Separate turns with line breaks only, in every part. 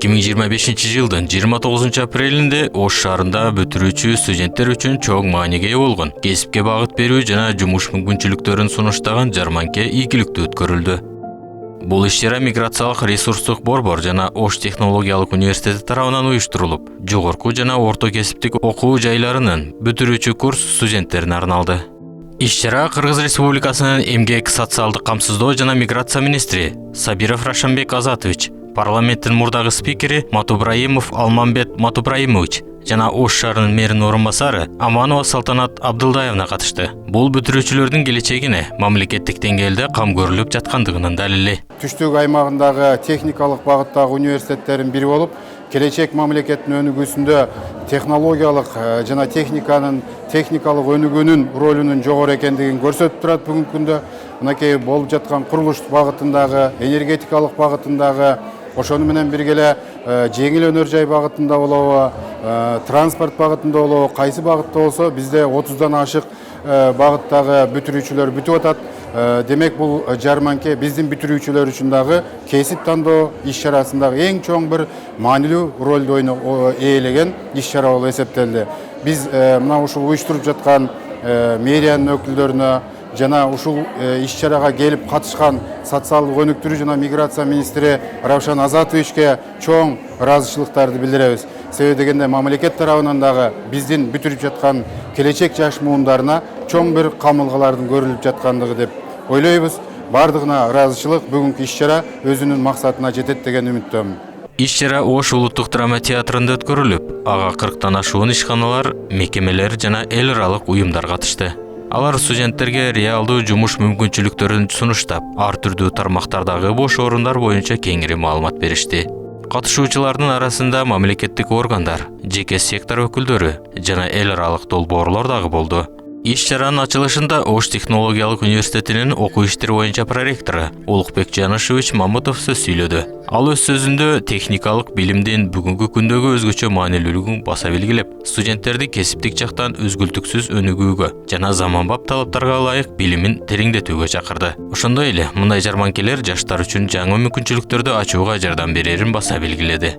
2025-жылдын 29 апрелинде Ош шаарында бүтүрүүчү студенттер үчүн чоң мааниге ээ болгон кесипке багыт берүү жана жумуш мүмкүнчүлүктөрүн сунуштаган жарманке ийгиликтүү өткөрүлдү. Бул иш-чара миграциялык ресурстук борбор жана Ош технологиялык университети тарабынан уюштурулуп, жогорку жана орто кесиптик окуу жайларынын бүтүрүүчү курс студенттерине арналды. Иш-чара Кыргыз Республикасынын эмгек, социалдык камсыздоо жана миграция министри Сабиров Рашанбек Азатович, парламенттин мурдагы спикери Матубраимов Алмамбет Матубраимович жана Ош шаарынын мэринин орун басары Аманова Салтанат Абдылдаевна катышты. Бул бүтүрүүчүлөрдүн келечегине мамлекеттик деңгээлде кам көрүлүп жаткандыгынын далили.
Түштүк аймагындагы техникалык багыттагы университеттердин бири болуп, келечек мамлекеттин өнүгүүсүндө технологиялык жана техникалык өнүгүүнүн ролунун жогору экендигин көрсөтүп турат бүгүнкү күндө. Мынакей болуп жаткан курулуш багытындагы, энергетикалык багытындагы, ошону менен бирге эле жеңил өнөр жай багытында болобу, транспорт багытында болобу, кайсы багытта болсо бизде 30дан ашык багыттагы бүтүрүүчүлөр бүтүп атат. Демек бул жарманке биздин бүтүрүүчүлөр үчүн дагы кесип тандоо иш-чарасындагы эң чоң бир маанилүү ролду ээлеген иш-чара болуп эсептелди. Биз мына ушул уюштуруп жаткан мэриянын өкүлдөрүнө жана ушул иш-чарага келип катышкан социалдык өнүктүрүү жана миграция министри Равшан Азатовичке чоң ыраазычылыктарды билдиребиз. Себеби дегенде мамлекет тарабынан дагы биздин бүтүрүп жаткан келечек жаш муундарына чоң бир камылгалардын көрүлүп жаткандыгы деп ойлойбуз. Бардыгына ыраазычылык, бүгүнкү иш-чара өзүнүн максатына жетет деген үмүттөмүн.
Иш-чара Ош улуттук драма театрында өткөрүлүп, ага 40тан ашуун ишканалар, мекемелер жана эл аралык уюмдар катышты. Алар студенттерге реалдуу жумуш мүмкүнчүлүктөрүн сунуштап, ар түрдүү тармактардагы бош орундар боюнча кеңири маалымат беришти. Катышуучулардын арасында мамлекеттик органдар, жеке сектор өкүлдөрү жана эл аралык долбоорлор дагы болду. Иш-чаранын ачылышында Ош технологиялык университетинин окуу иштери боюнча проректору Улукбек Жанышевич Мамытов сөз сүйлөдү. Ал өз сөзүндө техникалык билимдин бүгүнкү күндөгү өзгөчө маанилүүлүгүн баса белгилеп, студенттерди кесиптик жактан үзгүлтүксүз өнүгүүгө жана заманбап талаптарга ылайык билимин тереңдетүүгө чакырды. Ошондой эле мындай жарманкелер жаштар үчүн жаңы мүмкүнчүлүктөрдү ачууга жардам берерин баса белгиледи.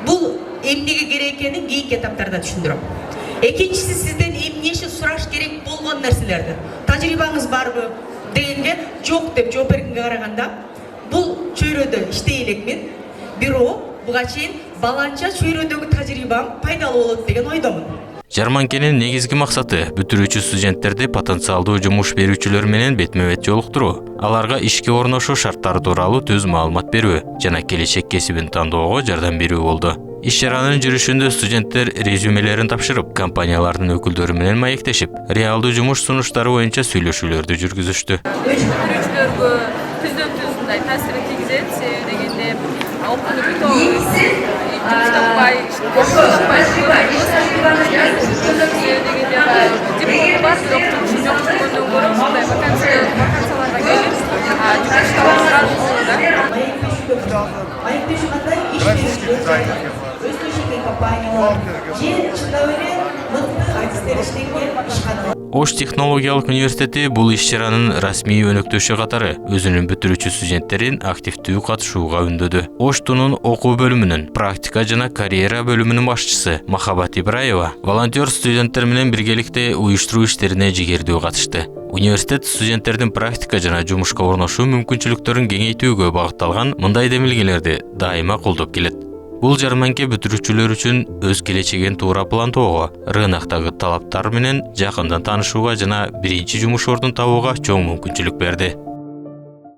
Бул эмнеге керек экенин кийинки этаптарда түшүндүрөм. Экинчиси, сизден эмне үчүн сураш керек болгон нерселерди. Тажрыйбаңыз барбы дегенге жок деп жооп бергенге караганда, бул чөйрөдө иштей элекмин. Бирок буга чейин баланча чөйрөдөгү тажрыйбам пайдалуу болот деген ойдомун.
Жарманкенин негизги максаты бүтүрүүчү студенттерди потенциалдуу жумуш берүүчүлөр менен бетме-бет жолуктуруу, аларга ишке орношуу шарттары тууралуу түз маалымат берүү жана келечек кесибин тандоого жардам берүү болду. Иш-чаранын жүрүшүндө студенттер резюмелерин тапшырып, компаниялардын өкүлдөрү менен маектешип, реалдуу жумуш сунуштары боюнча сүйлөшүүлөрдү жүргүзүштү.
Бүтүрүүчүлөргө түздөн-түз мындай таасир тийгизет, себеби дегенде окууну бүтүп жумуш таппай, диплому бар, бирок жумушу жок болгондон көрө мындай вакансияларга келип, жумуш табылган болду.
Ош технологиялык университети бул иш-чаранын расмий өнөктөшү катары өзүнүн бүтүрүүчү студенттерин активдүү катышууга үндөдү. Оштунун окуу бөлүмүнүн практика жана карьера бөлүмүнүн башчысы Махабат Ибраева волонтер студенттер менен биргеликте уюштуруу иштерине жигердүү катышты. Университет студенттердин практика жана жумушка орношуу мүмкүнчүлүктөрүн кеңейтүүгө багытталган мындай демилгелерди дайыма колдоп келет. Бул жарманке бүтүрүүчүлөр үчүн өз келечегин туура пландоого, рыноктогу талаптар менен жакындан таанышууга жана биринчи жумуш ордун табууга чоң мүмкүнчүлүк берди.